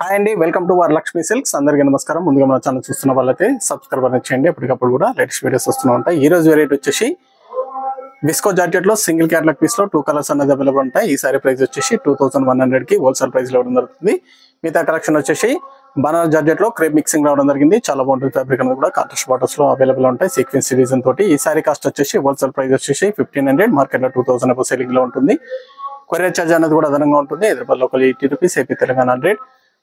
Hi అండి, welcome to Varalakshmi silks. అందరికీ నమస్కారం. ముందుగా మన ఛానల్ చూస్తున్న వాళ్ళైతే సబ్స్క్రైబ్ చేయండి. ఎప్పటికప్పుడు కూడా లేటెస్ట్ వీడియోస్ వస్తూనే ఉంటాయి. ఈ రోజు వెరైటీ వచ్చేసి విస్కో జార్జెట్ లో సింగిల్ క్యాటలాగ్ పీస్ లో 2 కలర్స్ అనేది అవైలబుల్ ఉంటాయి. ఈ సారీ ప్రైస్ వచ్చేసి 2100 కి హోల్సేల్ ప్రైస్ లో ఇవ్వడం జరుగుతుంది. మిగతా కలెక్షన్ వచ్చేసి బనారస్ జార్జెట్ లో క్రేప్ మిక్సింగ్ రావడం జరిగింది. చాలా బాగుంటుంది. ఫ్యాబ్రిక్ అనేది కూడా కాంట్రాస్ట్ బాటర్స్ లో అవైలబుల్ ఉంటాయి. సీక్వెన్స్ డిజైన్ తోటి. ఈ సారీ కాస్ట్ వచ్చేసి హోల్సేల్ ప్రైస్ వచ్చేసి 1500, మార్కెట్ లో 2000 అబౌవ్ సెల్లింగ్ లో ఉంటుంది. కొరియర్ చార్జ్ అనేది కూడా అదనంగా ఉంటుంది. Hyderabad local 80 rupees, AP Telangana 100,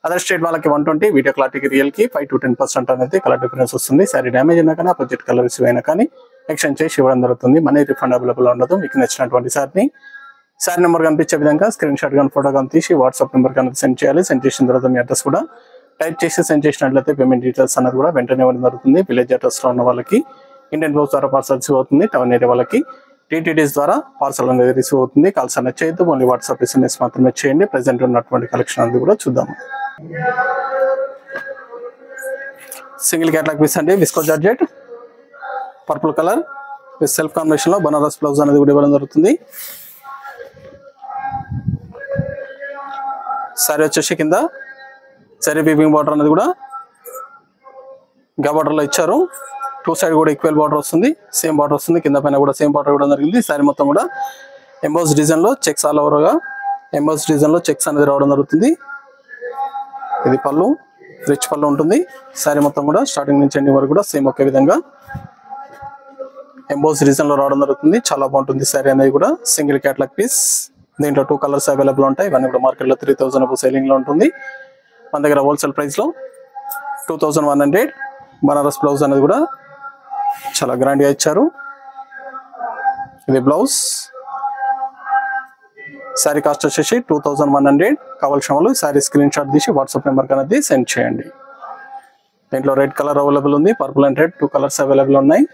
other state వాళ్ళకి 120, వీడియో క్లారిటీకి రియల్ కి 5 to 10% అనేది కలర్ డిఫరెన్స్ వస్తుంది. సారీ డ్యామేజ్ అయినా కానీ అపోజిట్ కలర్ రిసీవ్ అయినా కానీ ఎక్స్చేంజ్ చేసి ఇవ్వడం జరుగుతుంది. మనీ రిఫండ్ అవైలబుల్ ఉండదు. మీకు నచ్చినటువంటి సారీ నెంబర్ కనిపించే విధంగా స్క్రీన్ షాట్ కానీ ఫోటో కానీ తీసి వాట్సాప్ నెంబర్ కానీ సెండ్ చేయాలి. సెండ్ చేసిన తర్వాత మీ అడ్రస్ కూడా టైప్ చేసి సెండ్ చేసినట్లయితే పేమెంట్ డీటెయిల్స్ అనేది కూడా వెంటనే ఇవ్వడం జరుగుతుంది. విలేజ్ అడ్రస్ లో ఉన్న వాళ్ళకి ఇండియన్ పోస్ట్ ద్వారా పార్సల్ రిసీవ్ అవుతుంది. టౌన్ ఏరియా వాళ్ళకి టీటీడీస్ ద్వారా పార్సల్ అనేది రిసీవ్ అవుతుంది. కాల్స్ అనేది చేయొద్దు, ఓన్లీ వాట్సాప్ SMS మాత్రమే చేయండి. ప్రెసెంట్ ఉన్నటువంటి కలెక్షన్ అనేది కూడా చూద్దాము. సింగిల్ క్యాటలాగ్ పీస్ అండి, visco georgette purple colour with self combination లో బనారస్ బ్లౌజ్ అనేది కూడా ఇవ్వడం జరుగుతుంది. సారీ వచ్చేసి కింద సరీ వీవింగ్ బార్డర్ అనేది కూడా గా బార్డర్ లో ఇచ్చారు. 2 సైడ్ కూడా ఈక్వల్ బార్డర్ వస్తుంది. సేమ్ బార్డర్ వస్తుంది. కింద పైన కూడా సేమ్ బార్డర్ కూడా జరిగింది. సారీ మొత్తం కూడా ఎంబోస్ డిజైన్ లో చెక్స్ ఆల్ ఓవర్ గా ఎంబోస్ డిజైన్ లో చెక్స్ అనేది రావడం జరుగుతుంది. ఇది పళ్ళు, రిచ్ పళ్ళు ఉంటుంది. సారీ మొత్తం కూడా స్టార్టింగ్ నుంచి ఎండింగ్ వరకు కూడా సేమ్ ఒకే విధంగా ఎంబోస్ డిజైన్ లో రావడం జరుగుతుంది. చాలా బాగుంటుంది సారీ అనేది కూడా. సింగిల్ క్యాటలాగ్ పీస్, దీంట్లో 2 కలర్స్ అవైలబుల్ ఉంటాయి. ఇవన్నీ కూడా మార్కెట్ లో 3000 అబౌవ్ సెల్లింగ్ లో ఉంటుంది. మన దగ్గర హోల్సేల్ ప్రైస్ లో 2100. బనారస్ బ్లౌజ్ అనేది కూడా చాలా గ్రాండ్ గా ఇచ్చారు. ఇది బ్లౌజ్. సారీ కాస్ట్ వచ్చేసి 2100. కావాల్సిన వాళ్ళు సారీ స్క్రీన్ షాట్ తీసి వాట్సాప్ నెంబర్ అనేది సెండ్ చేయండి. దీంట్లో రెడ్ కలర్ అవైలబుల్ ఉంది. Purple and red 2 colours available ఉన్నాయి.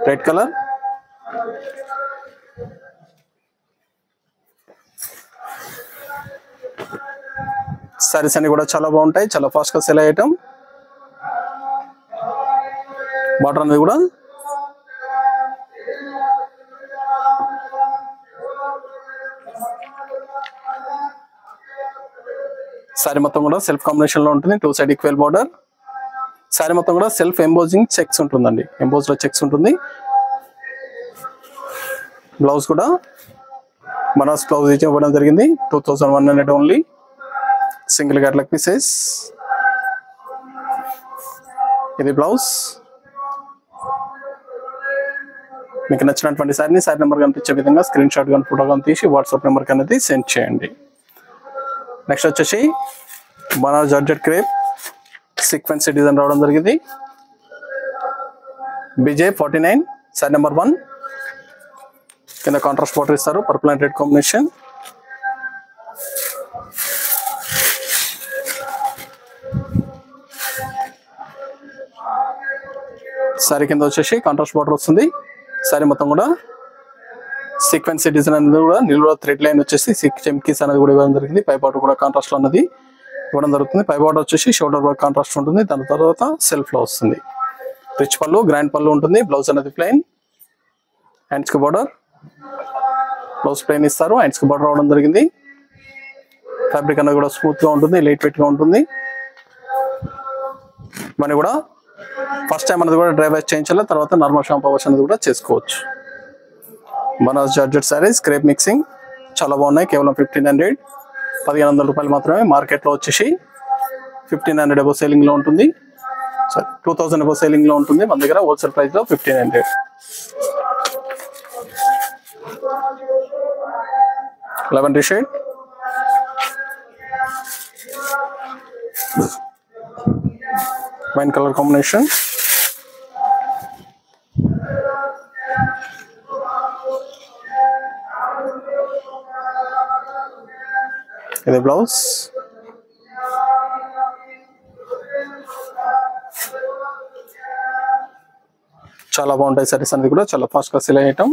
రెడ్ కలర్, సారీస్ అన్ని కూడా చాలా బాగుంటాయి. చాలా ఫాస్ట్ గా సెల్ అయ్యటం. బార్డర్ అనేది కూడా సారీ మొత్తం కూడా సెల్ఫ్ కాంబినేషన్ లో ఉంటుంది. 2 సైడ్ ఈక్వల్ బార్డర్. సారీ మొత్తం కూడా సెల్ఫ్ ఎంబోజింగ్ చెక్స్ ఉంటుందండి. ఎంబోజ్ లో చెక్స్ ఉంటుంది. బ్లౌజ్ కూడా బనారస్ బ్లౌజ్ ఇవ్వడం జరిగింది. 2100 ఓన్లీ. Single catalogue pieces. ఇది బ్లౌజ్. మీకు నచ్చినటువంటి సారీని సారీ నెంబర్ కనిపించే విధంగా స్క్రీన్ షాట్ కానీ ఫోటో కానీ తీసి వాట్సాప్ నెంబర్ అనేది సెండ్ చేయండి. నెక్స్ట్ వచ్చేసి Banaras georgette crepe sequence design రావడం జరిగింది. BJ49 sorry number 1. కింద కాంట్రాస్ట్ బార్డర్ ఇస్తారు. Purple and red combination. Sorry కింద వచ్చేసి కాంట్రాస్ట్ బార్డర్ వస్తుంది. సారీ మొత్తం కూడా సీక్వెన్స్ డిజైన్ అనేది కూడా నిలువ థ్రెడ్ లైన్ వచ్చేసి చెమ్కీస్ అనేది కూడా ఇవ్వడం జరిగింది. పై బార్డర్ కూడా కాంట్రాస్ట్ లో అన్నది ఇవ్వడం జరుగుతుంది. పై బార్డర్ వచ్చేసి షోల్డర్ వర్క్ కాంట్రాస్ట్ ఉంటుంది. దాని తర్వాత సెల్ఫ్ లో వస్తుంది. రిచ్ పళ్ళు, గ్రాండ్ పళ్ళు ఉంటుంది. బ్లౌజ్ అనేది ప్లెయిన్. హ్యాండ్స్ కి బార్డర్, బ్లౌజ్ ప్లెయిన్ ఇస్తారు. హ్యాండ్స్ కి బార్డర్ రావడం జరిగింది. ఫ్యాబ్రిక్ అనేది కూడా స్మూత్ గా ఉంటుంది. లైట్ వెయిట్ గా ఉంటుంది. మన కూడా ఫస్ట్ టైం అనేది కూడా డ్రై వాష్ చేయించాలి. తర్వాత నార్మల్ షాంపూ వాష్ అనేది కూడా చేసుకోవచ్చు. Banaras georgette saris crepe mixing చాలా బాగున్నాయి. కేవలం 1500, 1500 రూపాయలు మాత్రమే. మార్కెట్ లో వచ్చేసి 1500 అబౌవ్ సెల్లింగ్ లో ఉంటుంది. సారీ 2000 అబౌవ్ సెల్లింగ్ లో ఉంటుంది. మన దగ్గర హోల్సేల్ ప్రైస్ లో 1500. 11 షేడ్. Wine colour combination. ఇది బ్లౌజ్. చాలా బాగుంటాయి సారీస్ అనేది కూడా. చాలా ఫాస్ట్ గా సెల్ అయ్యటం.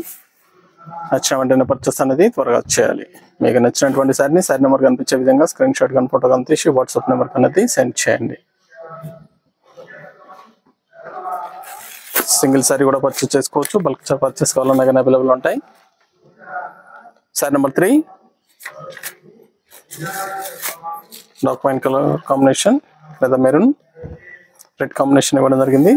నచ్చిన వెంటనే పర్చేస్ అనేది త్వరగా చేయాలి. మీకు నచ్చినటువంటి సారీని సారీ నెంబర్ కనిపించే విధంగా స్క్రీన్ షాట్ కానీ ఫోటో కానీ తీసి వాట్సాప్ నెంబర్ అనేది సెండ్ చేయండి. సింగిల్ సారీ కూడా పర్చేస్ చేసుకోవచ్చు. బల్క్ పర్చేస్ కావాలన్నా కానీ అవైలబుల్ ఉంటాయి. Sari number 3 dark wine colour combination లేదా మెరూన్ రెడ్ కాంబినేషన్ ఇవ్వడం జరిగింది.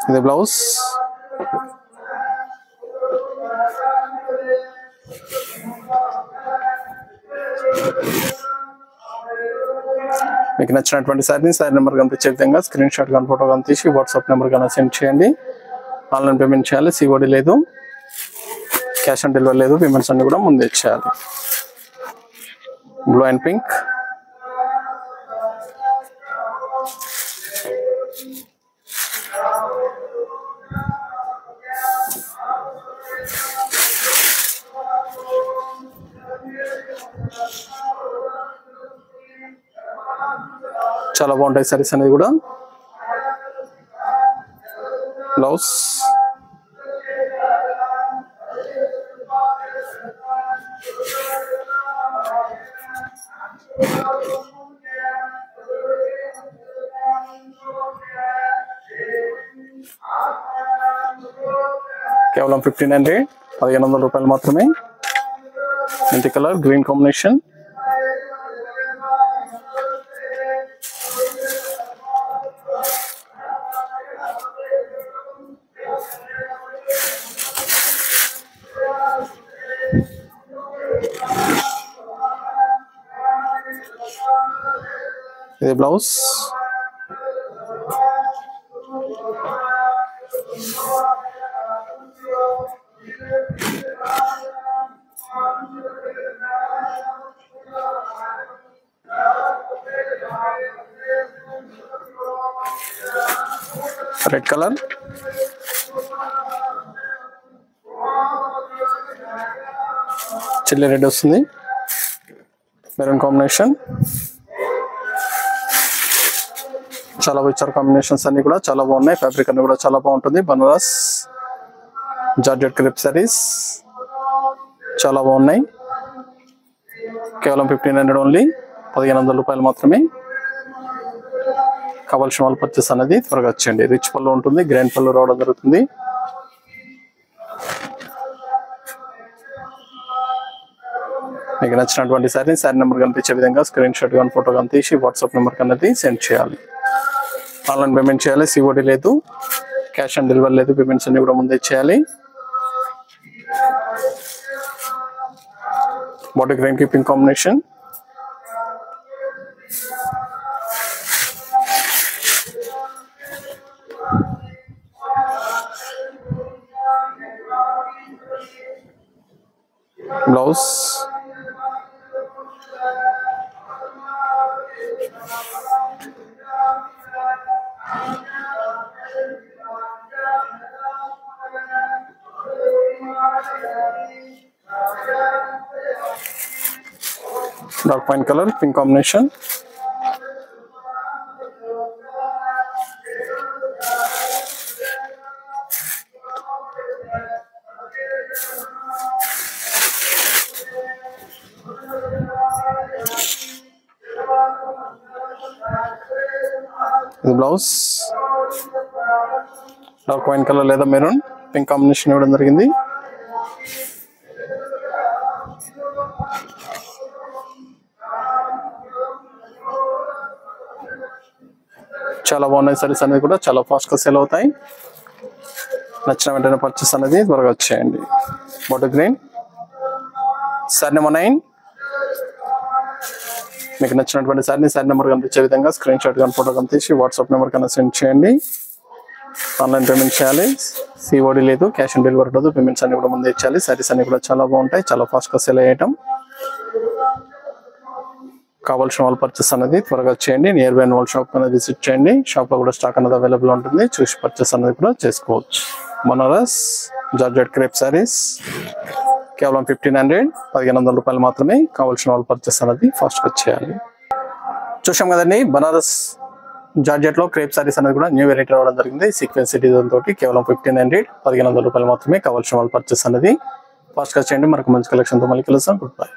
ఇది బ్లౌజ్. మీకు నచ్చినటువంటి శారీ నెంబర్ కనిపించే విధంగా స్క్రీన్ షాట్ కానీ ఫోటో కానీ తీసి వాట్సాప్ నెంబర్ కానీ సెండ్ చేయండి. ఆన్లైన్ పేమెంట్ చేయాలి. సిఓడి లేదు, క్యాష్ ఆన్ డెలివరీ లేదు. పేమెంట్స్ అన్ని కూడా ముందే చేయాలి. Blue and pink. చాలా బాగుంటాయి సారీస్ అనేది కూడా. బ్లౌజ్. కేవలం 1500 1500 రూపాయలు మాత్రమే. ఇంటి కలర్ గ్రీన్ కాంబినేషన్. ఇది blouse. Red colour. Chilli red వస్తుంది. Maroon combination. చాలా వచ్చారు కాంబినేషన్స్ అన్ని కూడా చాలా బాగున్నాయి. ఫ్యాబ్రిక్ అన్ని కూడా చాలా బాగుంటుంది. బనారస్ జార్జెట్ క్రేప్ సారీస్ చాలా బాగున్నాయి. కేవలం 1500 ఓన్లీ 1500 రూపాయలు మాత్రమే. కావాల్సిన వాళ్ళు పర్చేస్ అనేది త్వరగా వచ్చేయండి. రిచ్ పళ్ళు ఉంటుంది, గ్రాండ్ పళ్ళు రావడం జరుగుతుంది. మీకు నచ్చినటువంటి శారీ నెంబర్ కనిపించే విధంగా స్క్రీన్ షాట్ కానీ ఫోటో కానీ తీసి వాట్సాప్ నెంబర్ కన్నది సెండ్ చేయాలి. ఆన్లైన్ పేమెంట్ చేయాలి. సిఓడి లేదు, క్యాష్ ఆన్ డెలివరీ లేదు. పేమెంట్స్ అన్ని కూడా ముందే చేయాలి. Body green keeping combination. Blouse. Dark wine colour pink combination. ఇది బ్లౌజ్. డార్క్ వైన్ కలర్ లేదా మెరూన్ పింక్ కాంబినేషన్ ఇవ్వడం జరిగింది. చాలా బాగున్నాయి సారీస్ అనేది కూడా చాలా ఫాస్ట్ గా సేల్ అవుతాయి. నచ్చిన వెంటనే పర్చేస్ అనేది త్వరగా వచ్చేయండి. Bottle green. శారీ నెంబర్ 9. మీకు నచ్చినటువంటి శారీ నెంబర్ కనిపించే విధంగా స్క్రీన్ షాట్ కానీ ఫోటో కానీ తీసి వాట్సాప్ నెంబర్ కన్నా సెండ్ చేయండి. ఆన్లైన్ పేమెంట్ చేయాలి. సిఓడి లేదు, క్యాష్ ఆన్ డెలివరీ లేదు. పేమెంట్స్ అన్ని కూడా ముందే ఇచ్చాలి. శారీస్ అన్ని కూడా చాలా బాగుంటాయి, చాలా ఫాస్ట్ గా సేల్ అయ్యేయటం. కావాల్సిన వాళ్ళు పర్చేస్ అనేది త్వరగా చేయండి. నియర్ బై వాళ్ళ షాప్ అనేది విజిట్ చేయండి. షాప్ లో కూడా స్టాక్ అనేది అవైలబుల్ ఉంటుంది. చూసి పర్చేస్ అనేది కూడా చేసుకోవచ్చు. బనారస్ జార్జెట్ క్రేప్ సారీస్ కేవలం 1500 రూపాయలు మాత్రమే. కావాల్సిన వాళ్ళు పర్చేస్ అనేది ఫాస్ట్ గా చేయాలి. చూసాం కదండి, బనారస్ జార్జెట్ లో క్రేప్ సారీస్ అనేది కూడా న్యూ వెరైటీ రావడం జరిగింది. సీక్వెన్స్ డిజైన్ తోటి కేవలం 1500 రూపాయలు మాత్రమే. కావాల్సిన వాళ్ళు పర్చేస్ అనేది ఫాస్ట్ గా చేయండి. మనకు మంచి కలెక్షన్ తో మళ్ళీ కలుస్తాం. Good bye.